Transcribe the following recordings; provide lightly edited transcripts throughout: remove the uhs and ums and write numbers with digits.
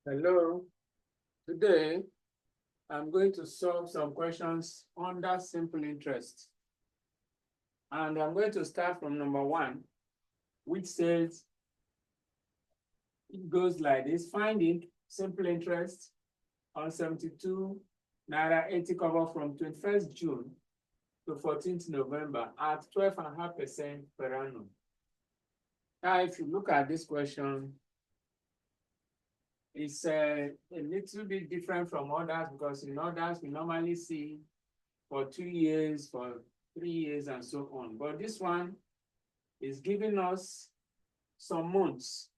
Hello. Today, I'm going to solve some questions under simple interest. And I'm going to start from number 1, which says, it goes like this. Find it, simple interest on 72 Naira 80 cover from 21st June to 14th November at 12.5% per annum. Now, if you look at this question, it's a little bit different from others because in others, we normally see for 2 years, for 3 years, and so on. But this one is giving us some months.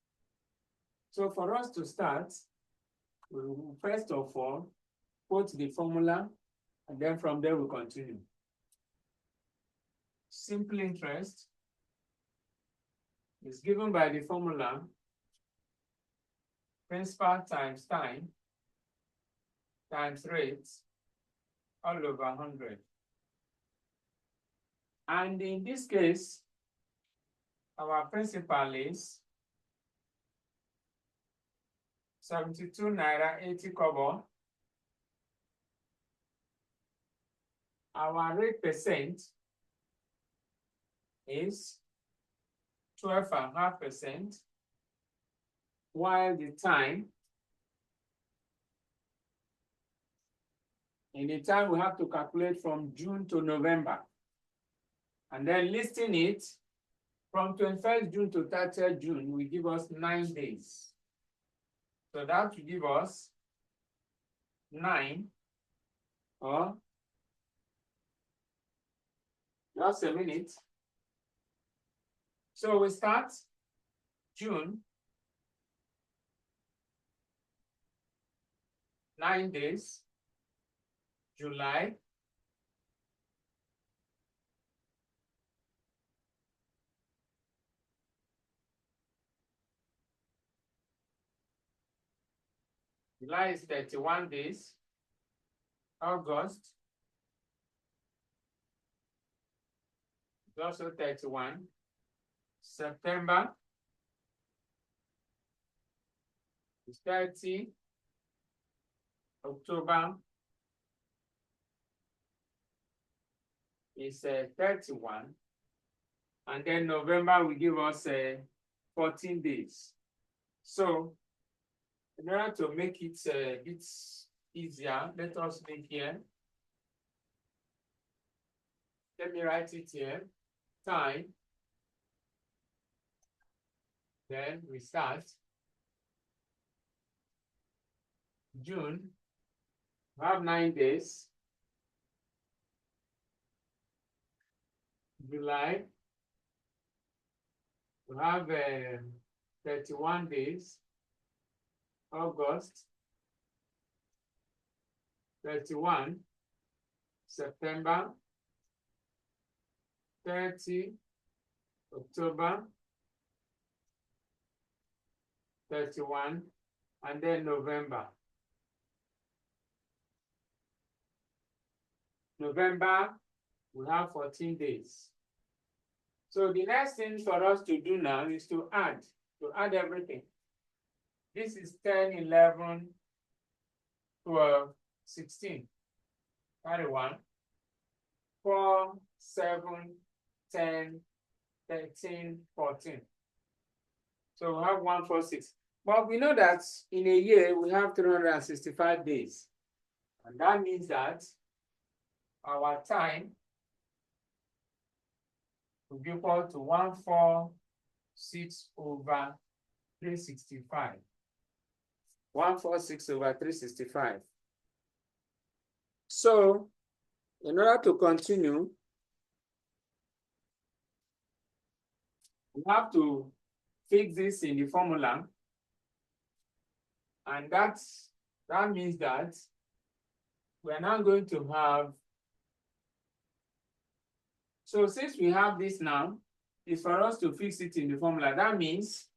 So for us to start, we will first of all quote the formula, and then from there we continue. Simple interest is given by the formula principal times time times rate all over 100. And in this case, our principal is 72 Naira 80 kobo. Our rate percent is 12.5%, while the time, in the time we have to calculate from June to November, and then listing it from 21st June to 30th June will give us 9 days. So that will give us 9, or just a minute. So we start June, 9 days, July, July is 31 days, August is also 31, September is 30, October is 31, and then November will give us 14 days. So in order to make it a bit easier, let us make here. Let me write it here. Time. Then we start June. We have 9 days. July. We have 31 days. August, 31, September, 30, October, 31, and then November. November, we have 14 days. So the next thing for us to do now is to add everything. This is 10, 11, 12, 16. 31, 4, 7, 10, 13, 14. So we have 146. But we know that in a year we have 365 days. And that means that our time will be equal to 146 over 365. 146 over 365. So, in order to continue, we have to fix this in the formula. And that means that we are now going to have, so since we have this now, it's for us to fix it in the formula. That means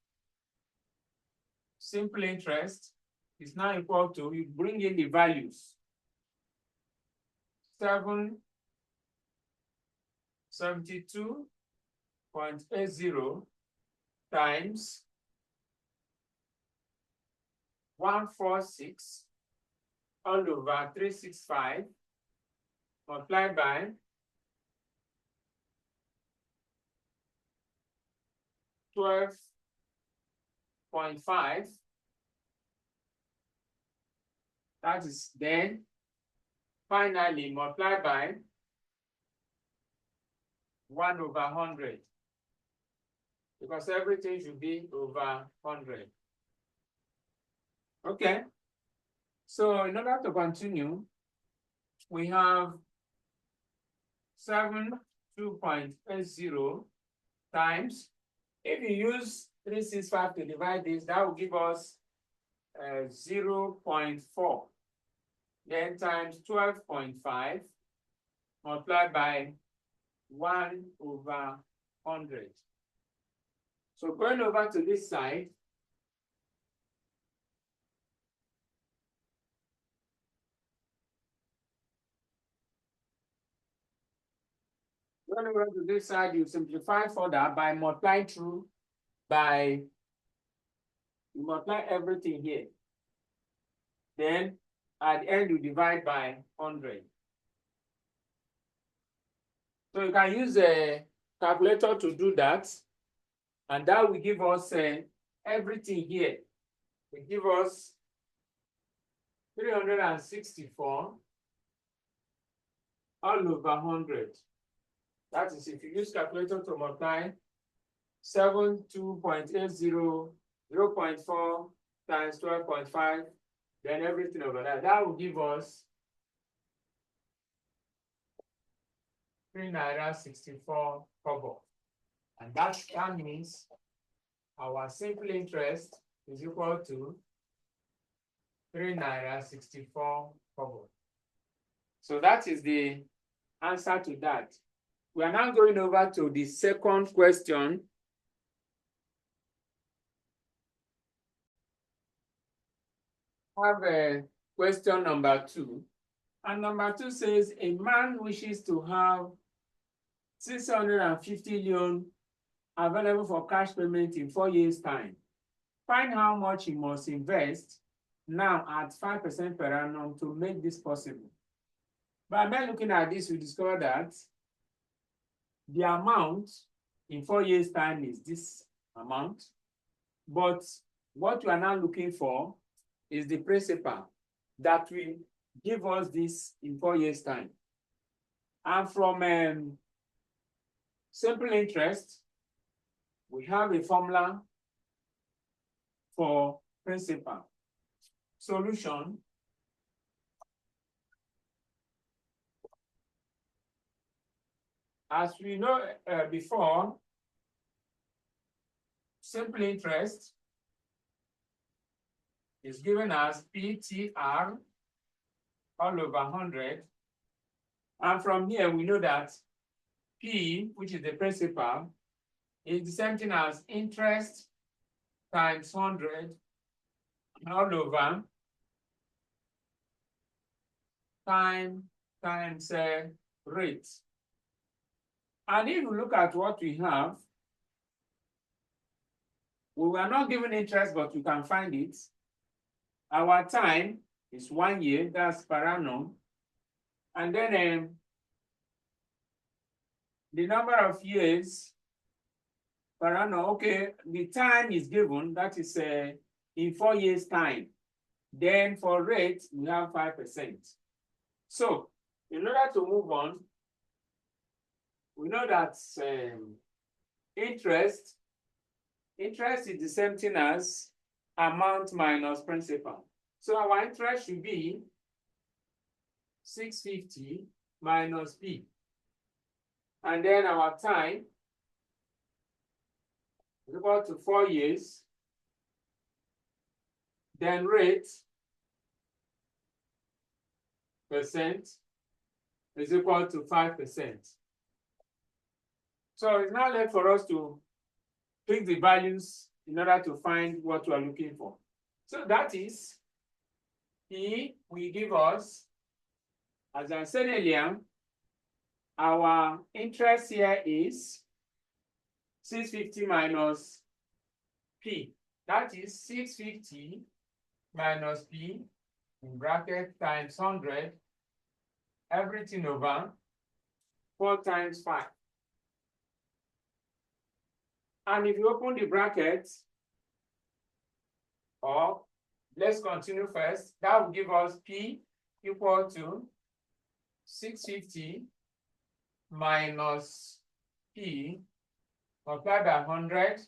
simple interest is now equal to, you bring in the values. 72.80 times 146 all over 365 multiplied by 12.5. That is then finally multiplied by 1 over 100, because everything should be over 100. Okay, so in order to continue, we have 2.80 times. If you use 365 to divide this, that will give us 0.4. Then times 12.5 multiplied by 1 over 100. So going over to this side, you simplify further by multiplying through by, you multiply everything here. Then at the end, you divide by 100. So you can use a calculator to do that. And that will give us everything here. It will give us 364 all over 100. That is, if you use calculator to multiply 72.80, 0.4 times 12.5, then everything over that. That will give us 3.64 naira. And that means our simple interest is equal to 3.64 naira. So that is the answer to that. We are now going over to the second question. I have a question number 2. And number 2 says, a man wishes to have 650 loan available for cash payment in 4 years' time. Find how much he must invest now at 5% per annum to make this possible. By looking at this, we discover that the amount in 4 years' time is this amount. But what we are now looking for is the principal that will give us this in 4 years' time. And from simple interest, we have a formula for principal. Solution. As we know before, simple interest is given as PTR all over 100. And from here, we know that P, which is the principal, is the same thing as interest times 100 all over time times rate. And if you look at what we have, we were not given interest, but you can find it. Our time is 1 year, that's per annum. And then the number of years per annum, okay, the time is given, that is in 4 years' time. Then for rate, we have 5%. So in order to move on, we know that interest is the same thing as amount minus principal. So our interest should be 650 minus P. And then our time is equal to 4 years. Then rate percent is equal to 5%. So it's now left for us to pick the values in order to find what we are looking for. So that is, P will give us, as I said earlier, our interest here is 650 minus P. That is 650 minus P in bracket times 100, everything over 4 times 5. And if you open the bracket, or let's continue first, that will give us P equal to 650 minus P multiplied by 100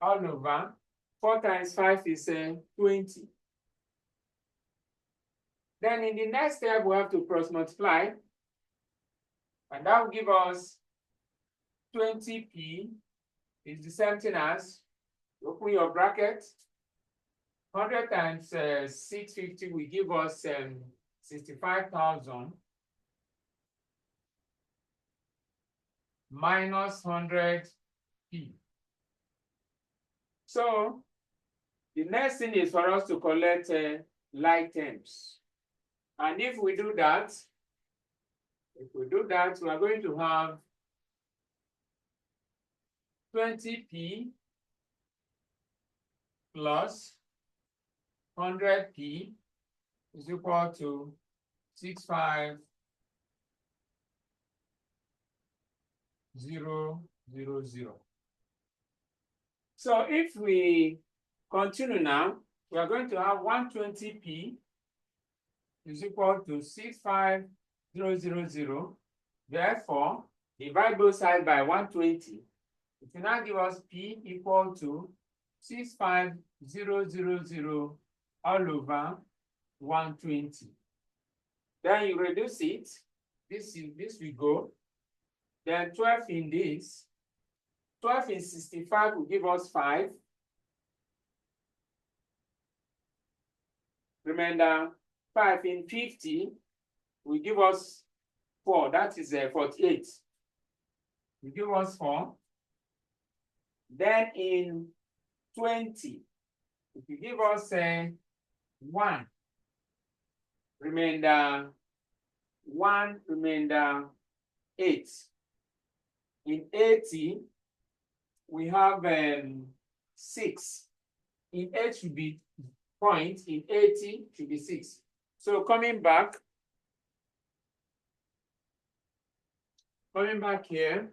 all over 4 times 5 is 20. Then in the next step, we have to cross multiply, and that will give us 20P is the same thing as, open your bracket, 100 times 650 will give us 65,000 minus 100P. So the next thing is for us to collect like terms. And if we do that, we are going to have 20P plus 100P is equal to 65000. So if we continue now, we are going to have 120P is equal to 65000. Therefore, divide both sides by 120. It will now give us P equal to 65000 all over 120. Then you reduce it. This will go. Then 12 in this. 12 in 65 will give us 5. Remember, 5 in 50 will give us 4. That is 48. Will give us 4. Then in 20, it will give us 1. Remainder 1, remainder 8. In 80, we have 6. In 8 should be point, in 80 should be 6. So coming back here,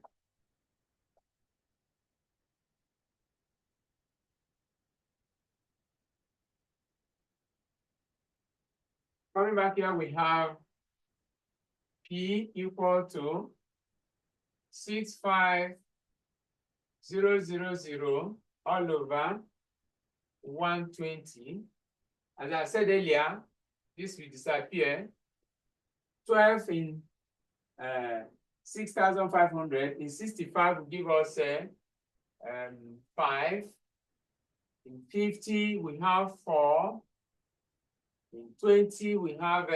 we have P equal to 65000 all over 120. As I said earlier, this will disappear. 12 in 6,500 in 65 will give us 5. In 50 we have 4. In 20 we have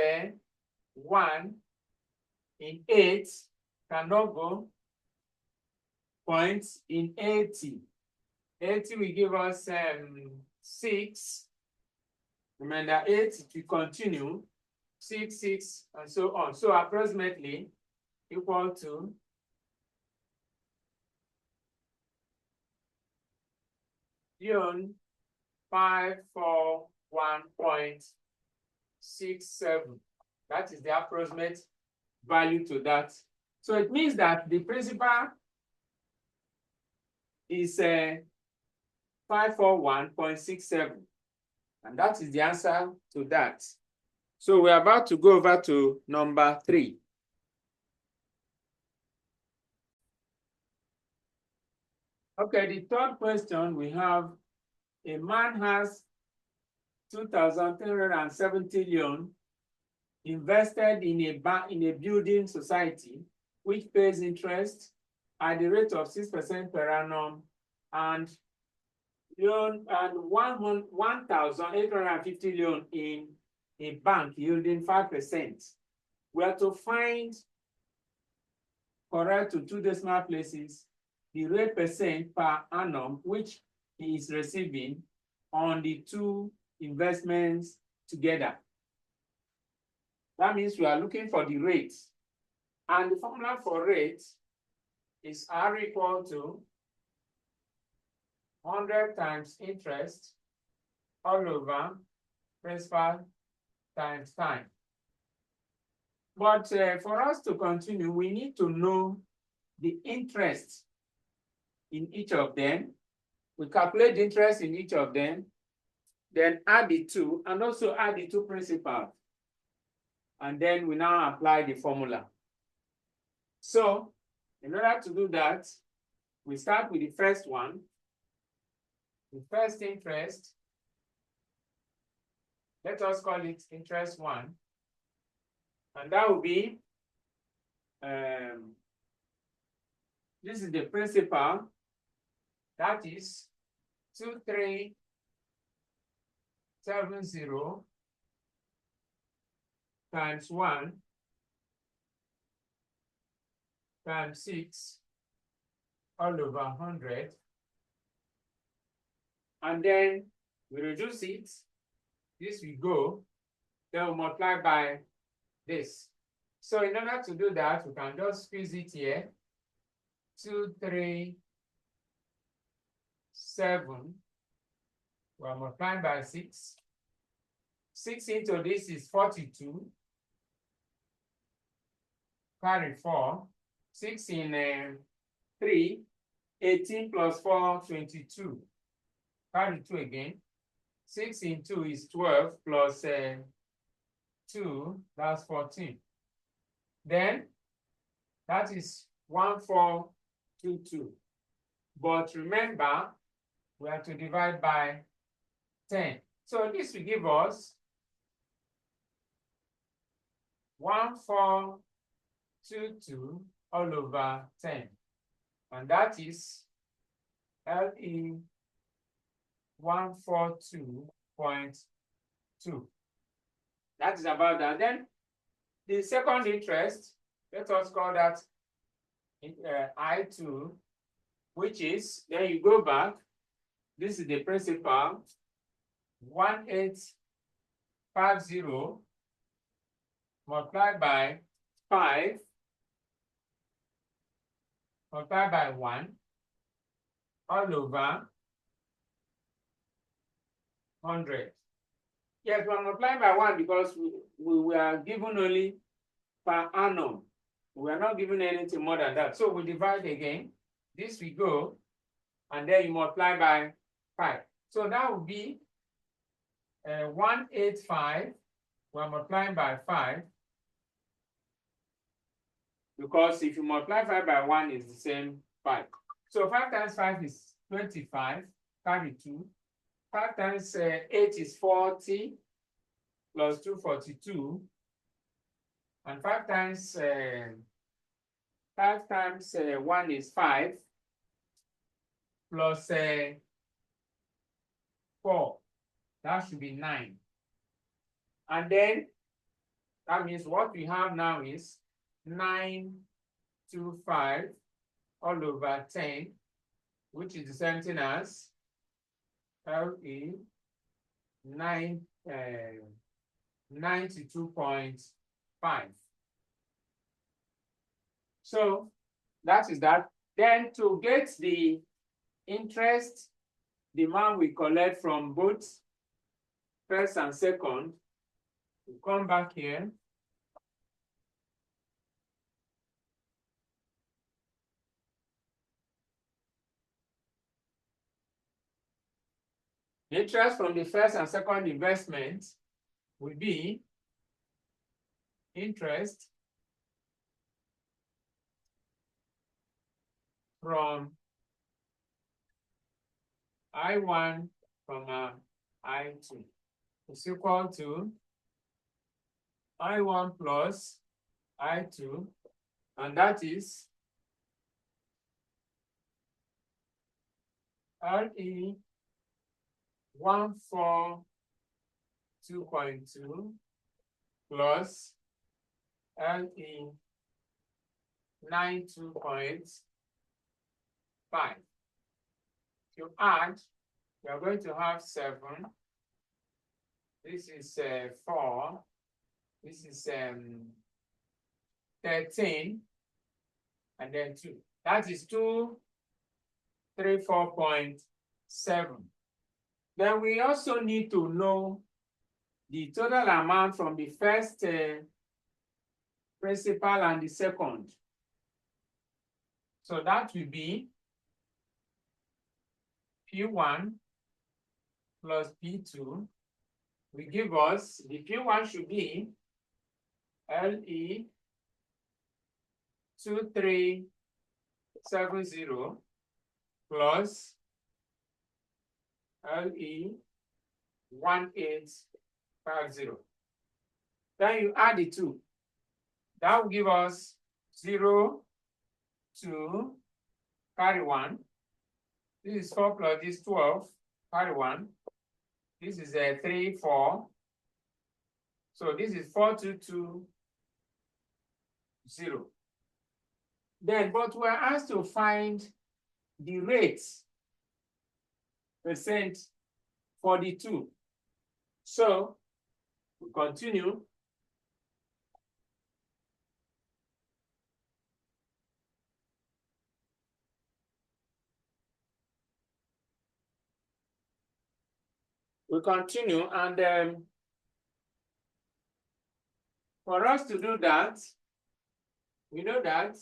1. In 8 cannot go. Points in 80. 80 will give us 6. Remember 8, it will continue. 6, 6, and so on. So approximately equal to 541.67. That is the approximate value to that. So it means that the principal is 541.67. And that is the answer to that. So we're about to go over to number 3. Okay, the third question we have, a man has 2,370 million invested in a building society which pays interest at the rate of 6% per annum and 1,850 loan in a bank yielding 5%. We are to find, correct to 2 decimal places, the rate percent per annum which he is receiving on the 2 investments together. That means we are looking for the rate. And the formula for rate is R equal to 100 times interest all over principal times time. But for us to continue, we need to know the interest in each of them. We calculate the interest in each of them, then add the two, and also add the two principals. And then we now apply the formula. So in order to do that, we start with the first one, the first interest. Let us call it interest one. And that will be, this is the principal, that is 2370 times 1 times 6 all over 100. And then we reduce it. This will go. Then we multiply by this. So in order to do that, we can just squeeze it here. 237. We are multiplying by 6. 6 into this is 42. Carry 4. 6 in 3. 18 plus 4, 22. Carry 2 again. 6 in 2 is 12 plus 2, that's 14. Then that is 1422. But remember, we have to divide by 10. So this will give us 1422 all over 10. And that is LE 142.2. That is about that. Then the second interest, let us call that I2, which is, then you go back, this is the principal, 1850 multiplied by 5, multiplied by 1, all over 100. Yes, we're multiplying by 1 because we were given only per annum. We are not given anything more than that. So we divide again. This we go, and then you multiply by 5. So that would be 185. We're multiplying by 5. Because if you multiply 5 by 1, it's the same 5. So 5 times 5 is 25, carry 2. 5 times 8 is 40, plus 2, 42. And 5 times 1 is 5, plus 4. That should be 9. And then that means what we have now is 925 all over 10, which is the same thing as LE 92.5. So that is that. Then to get the interest, the amount we collect from both first and second, we come back here. The interest from the first and second investment will be interest from I1, I2 is equal to I1 plus I2, and that is LE 142.2 plus LE 92.5. To add, we are going to have 7. This is 4. This is 13. And then 2. That is 234.7. Then we also need to know the total amount from the first principal and the second. So that will be P1 plus P2 will give us, the P1 should be LE 2370 plus LE 1850. Then you add the two. That will give us 0, 2, carry 1. This is 4 plus this 12, carry 1. This is a 3, 4. So this is 4220. Then, but we're asked to find the rate percent for the two. So we continue. We continue, and for us to do that, we know that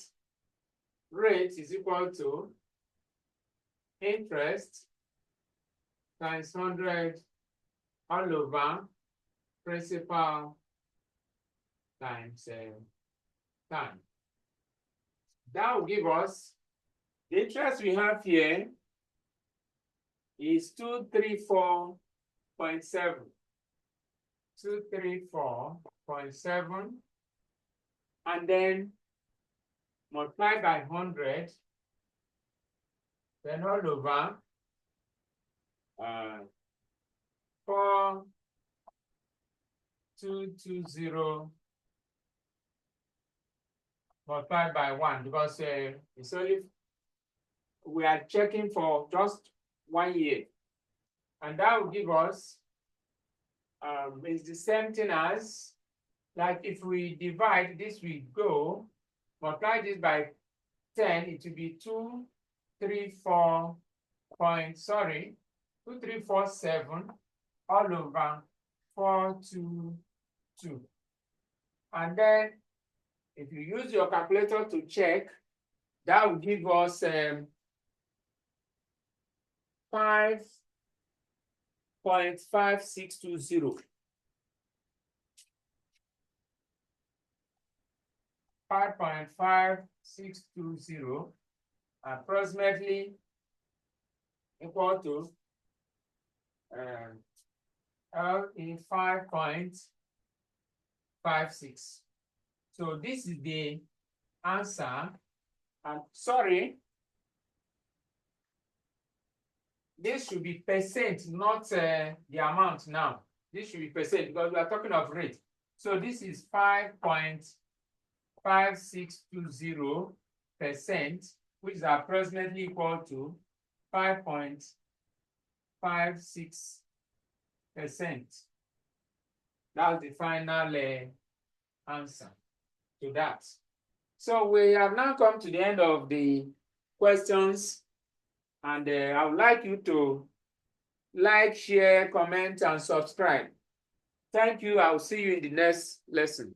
rate is equal to interest times 100 all over principal times time. That will give us the interest we have here is 234.7. 234.7, and then multiply by 100, then all over 4220 multiplied by 1, because it's only, we are checking for just 1 year, and that will give us it's the same thing as, like, if we divide this, we go multiply this by 10, it will be 2347 all over 422. And then if you use your calculator to check, that will give us 5.5620. 5.5620 approximately equal to LE 5.56. So this is the answer. I'm sorry, this should be percent, not the amount now. This should be percent because we are talking of rate. So this is 5.5620%, which is approximately equal to 5.56%. That's the final answer to that. So we have now come to the end of the questions, and I would like you to like, share, comment, and subscribe. Thank you. I will see you in the next lesson.